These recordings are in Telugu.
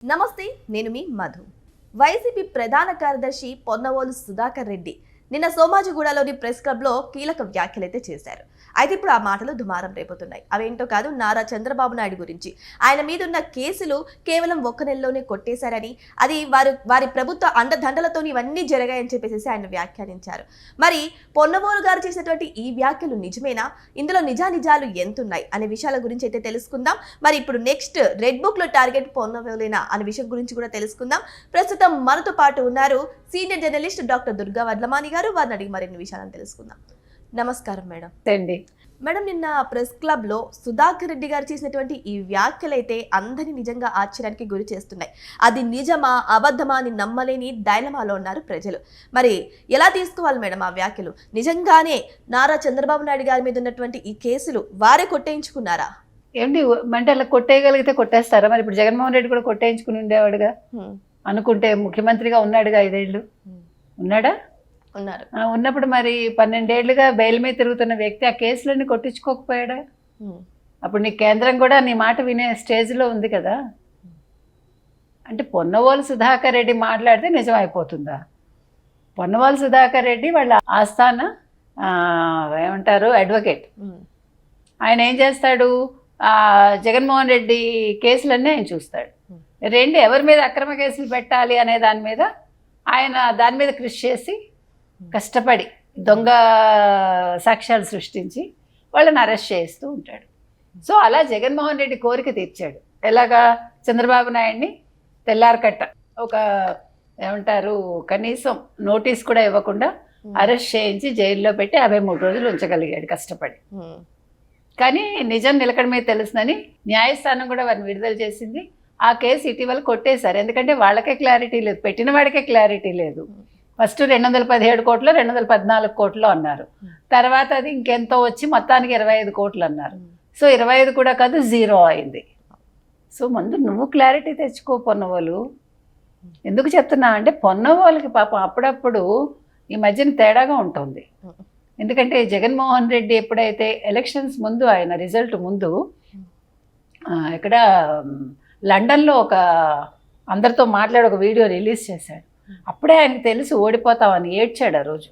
నమస్తే, నేను మీ మధు. వైసీపీ ప్రధాన కార్యదర్శి పొన్నవోలు సుధాకర్ రెడ్డి నిన్న సోమాజిగూడలోని ప్రెస్ క్లబ్లో కీలక వ్యాఖ్యలైతే చేశారు. అయితే ఇప్పుడు ఆ మాటలు దుమారం రేపుతున్నాయి. అవేంటో కాదు, నారా చంద్రబాబు నాయుడు గురించి. ఆయన మీదున్న కేసులు కేవలం ఒక్క నెలలోనే కొట్టేశారని, అది వారి ప్రభుత్వ అండదండలతో ఇవన్నీ జరిగాయని చెప్పేసి ఆయన వ్యాఖ్యానించారు. మరి పొన్నవోలు గారు చేసినటువంటి ఈ వ్యాఖ్యలు నిజమేనా? ఇందులో నిజానిజాలు ఎంతున్నాయి అనే విషయాల గురించి అయితే తెలుసుకుందాం. మరి ఇప్పుడు నెక్స్ట్ రెడ్ బుక్ లో టార్గెట్ పొన్నవోలేనా అనే విషయం గురించి కూడా తెలుసుకుందాం. ప్రస్తుతం మనతో పాటు ఉన్నారు senior journalist doctor Durga Vadlamani గారు. వారిని అడిగి మరిన్ని విషయాలను తెలుసుకుందాం. నమస్కారం మేడం. మేడం, నిన్న ప్రెస్ క్లబ్ లో సుధాకర్ రెడ్డి గారు చేసినటువంటి ఈ వ్యాఖ్యలైతే అందరినీ నిజంగా ఆశ్చర్యానికి గురి చేస్తున్నాయి. అది నిజమా అబద్ధమా అని నమ్మలేని డైలమాలో ఉన్నారు ప్రజలు. మరి ఎలా తీసుకోవాలి మేడం ఆ వ్యాఖ్యలు? నిజంగానే నారా చంద్రబాబు నాయుడు గారి మీద ఉన్నటువంటి ఈ కేసులు వారే కొట్టేయించుకున్నారా? ఏమిటి అంటే అలా కొట్టేయగలిగితే కొట్టేస్తారా? మరి ఇప్పుడు జగన్మోహన్ రెడ్డి కూడా కొట్టేయించుకుని ఉండేవాడుగా, అనుకుంటే ముఖ్యమంత్రిగా ఉన్నాడుగా, 5 ఏళ్ళు ఉన్నాడా? ఉన్నారు. ఉన్నప్పుడు మరి 12 ఏళ్లుగా బెయిల్ మీద తిరుగుతున్న వ్యక్తి ఆ కేసులన్నీ కొట్టించుకోకపోయాడా? అప్పుడు నీ కేంద్రం కూడా నీ మాట వినే స్టేజ్లో ఉంది కదా. అంటే పొన్నవోలు సుధాకర్ రెడ్డి మాట్లాడితే నిజం అయిపోతుందా? పొన్నవోలు సుధాకర్ రెడ్డి వాళ్ళ ఆస్థాన ఏమంటారు అడ్వకేట్. ఆయన ఏం చేస్తాడు? జగన్మోహన్ రెడ్డి కేసులన్నీ ఆయన చూస్తాడు. ఎవరి మీద అక్రమ కేసులు పెట్టాలి అనే దాని మీద ఆయన దాని మీద కృషి చేసి కష్టపడి దొంగ సాక్ష్యాలు సృష్టించి వాళ్ళని అరెస్ట్ చేస్తూ ఉంటాడు. సో అలా జగన్మోహన్ రెడ్డి కోరిక తీర్చాడు. ఎలాగా? చంద్రబాబు నాయుడిని తెల్లారకట్ట ఒక ఏమంటారు కనీసం నోటీస్ కూడా ఇవ్వకుండా అరెస్ట్ చేయించి జైల్లో పెట్టి 53 రోజులు ఉంచగలిగాడు కష్టపడి. కానీ నిజం నిలకడ మీద తెలుస్తుందని న్యాయస్థానం కూడా వారిని విడుదల చేసింది. ఆ కేసు ఇటీవల కొట్టేశారు. ఎందుకంటే వాళ్ళకే క్లారిటీ లేదు, పెట్టిన వాడికే క్లారిటీ లేదు. ఫస్ట్ 217 కోట్లు 214 కోట్లు అన్నారు. తర్వాత అది ఇంకెంతో వచ్చి మొత్తానికి 25 కోట్లు అన్నారు. సో 25 కూడా కాదు, 0 అయింది. సో ముందు నువ్వు క్లారిటీ తెచ్చుకో పొన్నవోలు. ఎందుకు చెప్తున్నా అంటే పొన్నవోలుకి పాపం అప్పుడప్పుడు ఈ మధ్యన తేడాగా ఉంటుంది. ఎందుకంటే జగన్మోహన్ రెడ్డి ఎప్పుడైతే ఎలక్షన్స్ ముందు, ఆయన రిజల్ట్ ముందు ఇక్కడ లండన్లో అందరితో మాట్లాడి ఒక వీడియో రిలీజ్ చేశాడు. అప్పుడే ఆయనకు తెలిసి ఓడిపోతామని ఏడ్చాడు ఆ రోజు.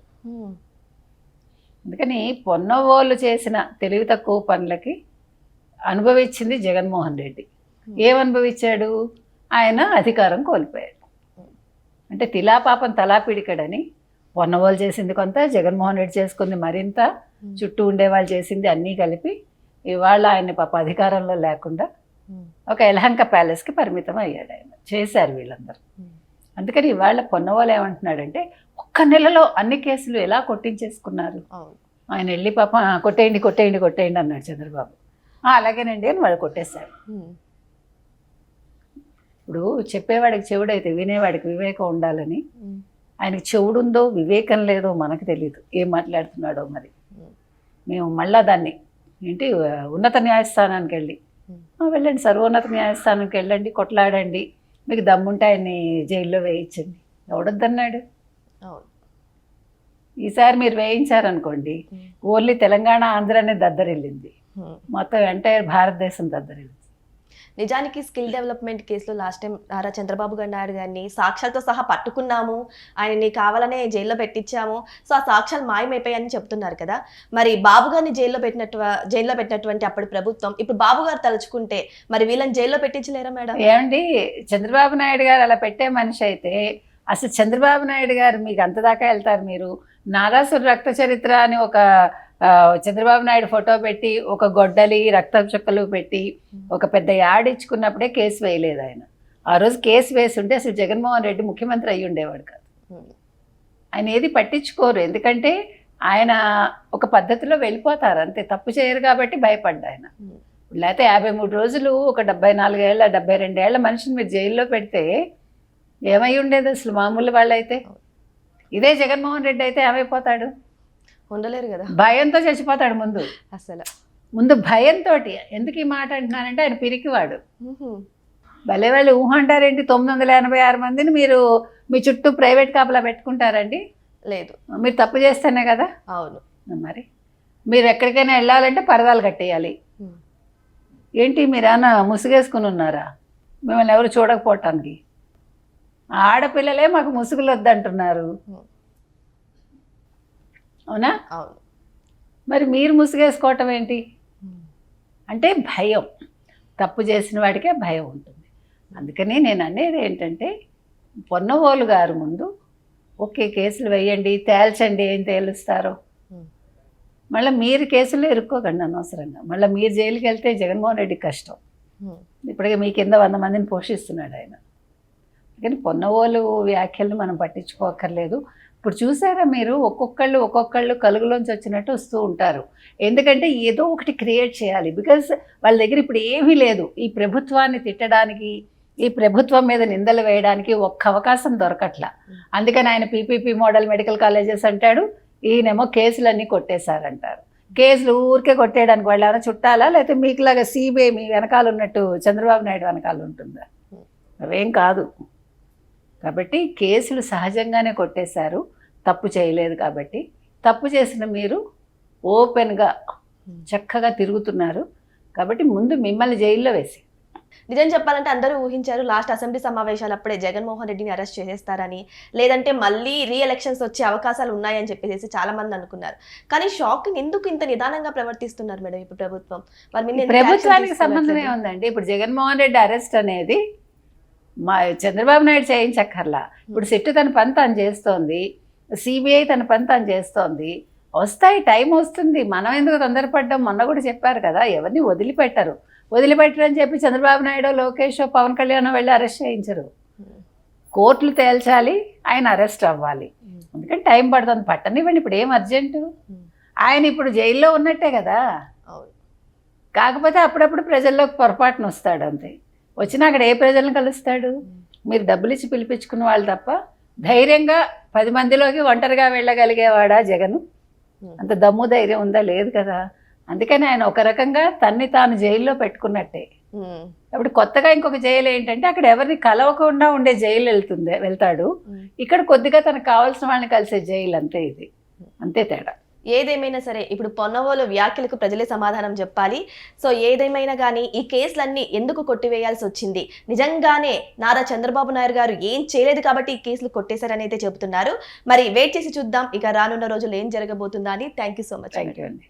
అందుకని పొన్నవోలు చేసిన తెలివి తక్కువ పనులకి అనుభవించింది జగన్మోహన్ రెడ్డి. ఏమనుభవించాడు? ఆయన అధికారం కోల్పోయాడు. అంటే తిలాపాపం తలాపిడికడని పొన్నవోలు చేసింది కొంత, జగన్మోహన్ రెడ్డి చేసుకుంది మరింత, చుట్టూ ఉండేవాళ్ళు చేసింది అన్నీ కలిపి ఇవాళ ఆయన పాప అధికారంలో లేకుండా ఒక యలహంక ప్యాలెస్కి పరిమితం అయ్యాడు. ఆయన చేశారు వీళ్ళందరూ. అందుకని ఇవాళ పొన్నవోలు ఏమంటున్నాడంటే, ఒక్క నెలలో అన్ని కేసులు ఎలా కొట్టించేసుకున్నారు. ఆయన వెళ్ళి పాప కొట్టేయండి కొట్టేయండి కొట్టేయండి అన్నాడు చంద్రబాబు. అలాగేనండి అని వాళ్ళు కొట్టేశారు. ఇప్పుడు చెప్పేవాడికి చెవుడైతే వినేవాడికి వివేకం ఉండాలని, ఆయనకి చెవుడుందో వివేకం లేదో మనకు తెలియదు. ఏం మాట్లాడుతున్నాడో మరి. మేము మళ్ళా దాన్ని ఉన్నత న్యాయస్థానానికి వెళ్ళండి, సర్వోన్నత న్యాయస్థానానికి వెళ్ళండి, కొట్లాడండి, మీకు దమ్ముంటే ఆయన్ని జైల్లో వేయించండి. ఎవడొద్దన్నాడు? ఈసారి మీరు వేయించారనుకోండి, ఓన్లీ తెలంగాణ ఆంధ్రానే దద్దరిల్లింది, మొత్తం ఎంటైర్ భారతదేశం దద్దరిల్లింది. నిజానికి స్కిల్ డెవలప్మెంట్ కేసులో లాస్ట్ టైం నారా చంద్రబాబు నాయుడు గారిని సాక్ష్యాలతో సహా పట్టుకున్నాము, ఆయనని కావాలనే జైల్లో పెట్టించాము, సో ఆ సాక్ష్యాలు మాయమైపోయాయని చెప్తున్నారు కదా. మరి బాబు గారిని జైల్లో పెట్టినటువంటి అప్పటి ప్రభుత్వం ఇప్పుడు బాబు గారు తలుచుకుంటే మరి వీళ్ళని జైల్లో పెట్టించలేరా మేడం? ఏమండి, చంద్రబాబు నాయుడు గారు అలా పెట్టే మనిషి అయితే అసలు చంద్రబాబు నాయుడు గారు మీకు అంతదాకా వెళ్తారు? మీరు నారాసుర రక్త చరిత్ర అని ఒక చంద్రబాబు నాయుడు ఫోటో పెట్టి ఒక గొడ్డలి రక్తం చుక్కలు పెట్టి ఒక పెద్ద యాడ్ ఇచ్చుకున్నప్పుడే కేసు వేయలేదు ఆయన. ఆ రోజు కేసు వేసి ఉంటే అసలు జగన్మోహన్ రెడ్డి ముఖ్యమంత్రి అయ్యి ఉండేవాడు కాదు. ఆయన ఏది పట్టించుకోరు, ఎందుకంటే ఆయన ఒక పద్ధతిలో వెళ్ళిపోతారు అంతే. తప్పు చేయరు కాబట్టి భయపడ్డా ఆయన. లేకపోతే 53 రోజులు ఒక 74 ఏళ్ళ 72 ఏళ్ల మనిషిని మీరు జైల్లో పెడితే ఏమై ఉండేది అసలు మామూలు వాళ్ళైతే? ఇదే జగన్మోహన్ రెడ్డి అయితే ఏమైపోతాడు? ఉండలేరు కదా, భయంతో చచ్చిపోతాడు. ముందు భయంతో. ఎందుకు ఈ మాట అంటున్నానంటే ఆయన పిరికివాడు. భలే వాళ్ళు ఊహ అంటారేంటి? 986 మందిని మీరు మీ చుట్టూ ప్రైవేట్ కాపలా పెట్టుకుంటారండి? లేదు, మీరు తప్పు చేస్తేనే కదా. అవును. మరి మీరు ఎక్కడికైనా వెళ్ళాలంటే పరదాలు కట్టేయాలి. ఏంటి మీరేమన్నా ముసుగేసుకుని ఉన్నారా? మిమ్మల్ని ఎవరు చూడకపోవటానికి. ఆడపిల్లలే మాకు ముసుగులు వద్దంటున్నారు, అవునా? అవును. మరి మీరు ముసుగేసుకోవటం ఏంటి? అంటే భయం, తప్పు చేసిన వాడికే భయం ఉంటుంది. అందుకని నేను అనేది ఏంటంటే, పొన్నవోలు గారు ముందు ఓకే కేసులు వేయండి, తేల్చండి, ఏం తేలుస్తారో. మళ్ళీ మీరు కేసులో ఇరుక్కోకండి అనవసరంగా. మళ్ళీ మీరు జైలుకి వెళ్తే జగన్మోహన్ రెడ్డి కష్టం. ఇప్పటికే మీ కింద 100 మందిని పోషిస్తున్నాడు ఆయన. కానీ పొన్నవోలు వ్యాఖ్యలను మనం పట్టించుకోక్కర్లేదు. ఇప్పుడు చూసారా మీరు, ఒక్కొక్కళ్ళు కలుగులోంచి వచ్చినట్టు వస్తూ ఉంటారు. ఎందుకంటే ఏదో ఒకటి క్రియేట్ చేయాలి. బికాజ్ వాళ్ళ దగ్గర ఇప్పుడు ఏమీ లేదు. ఈ ప్రభుత్వాన్ని తిట్టడానికి, ఈ ప్రభుత్వం మీద నిందలు వేయడానికి ఒక్క అవకాశం దొరకట్లా. అందుకని ఆయన పీపీపీ మోడల్ మెడికల్ కాలేజెస్ అంటాడు, ఈయనేమో కేసులన్నీ కొట్టేశారంటారు. కేసులు ఊరికే కొట్టేయడానికి వాళ్ళు ఏమైనా చుట్టాలా, లేకపోతే మీకులాగా సిబిఐ మీ వెనకాల ఉన్నట్టు చంద్రబాబు నాయుడు వెనకాల ఉంటుందా? అవేం కాదు. కాబట్టి కేసులు సహజంగానే కొట్టేశారు, తప్పు చేయలేదు కాబట్టి. తప్పు చేసిన మీరు ఓపెన్గా చక్కగా తిరుగుతున్నారు కాబట్టి ముందు మిమ్మల్ని జైల్లో వేసి. నిజం చెప్పాలంటే అందరూ ఊహించారు లాస్ట్ అసెంబ్లీ సమావేశాలు అప్పుడే జగన్మోహన్ రెడ్డిని అరెస్ట్ చేసేస్తారని, లేదంటే మళ్ళీ రీఎలక్షన్స్ వచ్చే అవకాశాలు ఉన్నాయని చెప్పేసి చాలా మంది అనుకున్నారు. కానీ షాకింగ్, ఎందుకు ఇంత నిదానంగా ప్రవర్తిస్తున్నారు మేడం ఇప్పుడు ప్రభుత్వం? ప్రభుత్వానికి సంబంధం ఏముందండి? ఇప్పుడు జగన్మోహన్ రెడ్డి అరెస్ట్ అనేది మా చంద్రబాబు నాయుడు చేయించక్కర్లా. ఇప్పుడు సిట్టు తన పని తాను చేస్తోంది, సిబిఐ తన పని తాను చేస్తోంది. వస్తాయి, టైం వస్తుంది. మనం ఎందుకు తొందరపడ్డాం? మొన్న కూడా చెప్పారు కదా, ఎవరిని వదిలిపెట్టరని చెప్పి చంద్రబాబు నాయుడు, లోకేష్, పవన్ కళ్యాణ్ వెళ్ళి అరెస్ట్ చేయించరు. కోర్టులు తేల్చాలి, ఆయన అరెస్ట్ అవ్వాలి. అందుకని టైం పడుతుంది. పట్టనివ్వండి, ఇప్పుడు ఏం అర్జెంటు? ఆయన ఇప్పుడు జైల్లో ఉన్నట్టే కదా. కాకపోతే అప్పుడప్పుడు ప్రజల్లోకి పొరపాటున వస్తాడు అంతే. వచ్చినా అక్కడ ఏ ప్రజలను కలుస్తాడు? మీరు డబ్బులు ఇచ్చి పిలిపించుకున్న వాళ్ళు తప్ప ధైర్యంగా 10 మందిలోకి ఒంటరిగా వెళ్ళగలిగేవాడా జగను? అంత దమ్ము ధైర్యం ఉందా? లేదు కదా. అందుకని ఆయన ఒక రకంగా తన్ని తాను జైల్లో పెట్టుకున్నట్టే. అప్పుడు కొత్తగా ఇంకొక జైలు ఏంటంటే, అక్కడ ఎవరిని కలవకుండా ఉండే జైలు వెళ్తాడు. ఇక్కడ కొద్దిగా తనకు కావాల్సిన వాళ్ళని కలిసే జైలు, అంతే. ఇది అంతే తేడా. ఏదేమైనా సరే ఇప్పుడు పొన్నవోలు వ్యాఖ్యలకు ప్రజలే సమాధానం చెప్పాలి. సో ఏదేమైనా కానీ ఈ కేసులన్నీ ఎందుకు కొట్టివేయాల్సి వచ్చింది? నిజంగానే నారా చంద్రబాబు నాయుడు గారు ఏం చేయలేదు కాబట్టి ఈ కేసులు కొట్టేశారని అయితే చెబుతున్నారు. మరి వెయిట్ చేసి చూద్దాం ఇక రానున్న రోజులు ఏం జరగబోతుందా అని. Thank you so much. Thank you అండి.